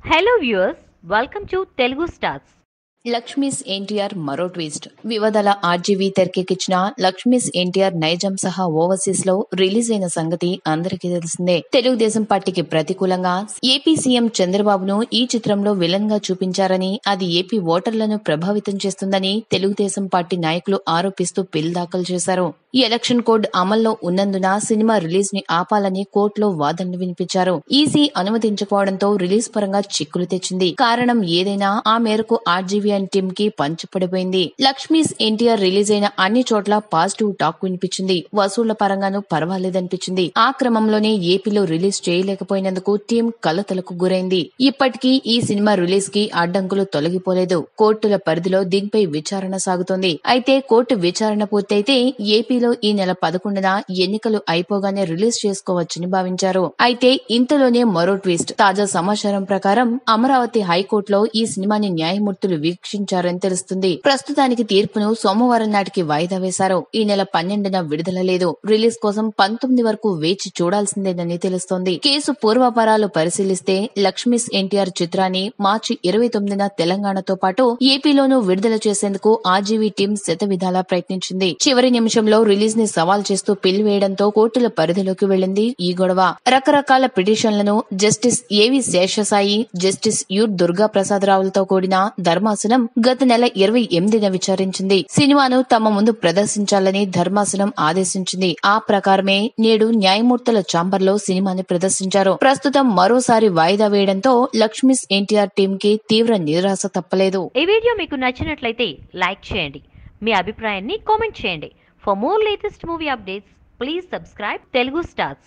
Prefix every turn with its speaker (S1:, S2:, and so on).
S1: Hello viewers, welcome to Telugu Stars.
S2: Lakshmi's NTR మరో twist. వివాదాల RGV తెరకెక్కించిన లక్ష్మీస్ ఎన్టీఆర్ నైజాం సహా ఓవర్సీస్ లో రిలీజ్ అయిన సంగతి అందరికీ తెలిసిందే. తెలుగుదేశం పార్టీకి ప్రతికూలంగా ఏపీ సీఎం చంద్రబాబును ఈ చిత్రంలో విలన్ గా చూపించారని, అది ఏపీ ఓటర్లను ప్రభావితం చేస్తుందని తెలుగుదేశం పార్టీ నాయకులు ఆరోపిస్తూ బిల్ దాఖలు చేశారు. ఈ ఎలక్షన్ కోడ్ అమల్లో ఉన్నందున సినిమా రిలీజ్ ని ఆపాలని కోర్టులో వాదనలు వినిపించారు. ఈసీ అనుమతించకపోవడంతో రిలీజ్ పరంగా చిక్కులు తెచ్చింది. కారణం ఏదైనా ఆ మేరకు ఆర్జీవీ టీమ్ కి పంచిపడిపోయింది. లక్ష్మీస్ ఎన్టీఆర్ రిలీజ్ అయిన అన్ని చోట్ల పాజిటివ్ టాక్ వినిపించింది. వసూళ్ల పరంగానూ పర్వాలేదనిపించింది. ఆ క్రమంలోనే ఏపీలో రిలీజ్ చేయలేకపోయినందుకు టీం కలతలకు గురైంది. ఇప్పటికీ ఈ సినిమా రిలీజ్ కి అడ్డంకులు తొలగిపోలేదు. కోర్టుల పరిధిలో దీనిపై విచారణ సాగుతోంది. అయితే కోర్టు విచారణ పూర్తయితే ఏపీలో ఈ నెల 11న ఎన్నికలు అయిపోగానే రిలీజ్ చేసుకోవచ్చని భావించారు. అయితే ఇంతలోనే మరో ట్విస్ట్. తాజా సమాచారం ప్రకారం అమరావతి హైకోర్టులో ఈ సినిమాని న్యాయమూర్తులు వీక్షించారని తెలుస్తుంది. ప్రస్తుతానికి తీర్పును సోమవారం నాటికి వాయిదా వేశారు. ఈ నెల 12న విడుదల లేదు. రిలీజ్ కోసం 19 వరకు వేచి చూడాల్సిందేనని తెలుస్తోంది. కేసు పూర్వాపరాలు పరిశీలిస్తే లక్ష్మీస్ ఎన్టీఆర్ చిత్రాన్ని మార్చి 29న తెలంగాణతో పాటు ఏపీలోనూ విడుదల చేసేందుకు ఆర్జీవీ టీం శతవిధాలా ప్రయత్నించింది. చివరి నిమిషంలో రిలీజ్ ని సవాల్ చేస్తూ పిల్ వేయడంతో కోర్టుల పరిధిలోకి వెళ్లింది ఈ గొడవ. రకరకాల పిటిషన్లను జస్టిస్ ఏవి శేషసాయి, జస్టిస్ యు దుర్గా ప్రసాద్ రావులతో కూడిన ధర్మాసనం గత నెల 28న విచారించింది. సినిమాను తమ ముందు ప్రదర్శించాలని ధర్మాసనం ఆదేశించింది. ఆ ప్రకారమే నేడు న్యాయమూర్తుల ఛాంబర్ లో సినిమాని ప్రదర్శించారు. ప్రస్తుతం మరోసారి వాయిదా వేయడంతో లక్ష్మీస్ ఎన్టీఆర్ టీం కి తీవ్ర నిరాశ తప్పలేదు.
S1: ఈ వీడియో మీకు నచ్చినట్లయితే లైక్ చేయండి. మీ అభిప్రాయాన్ని కామెంట్ చేయండి. For more latest movie updates, please subscribe Telugu Stars.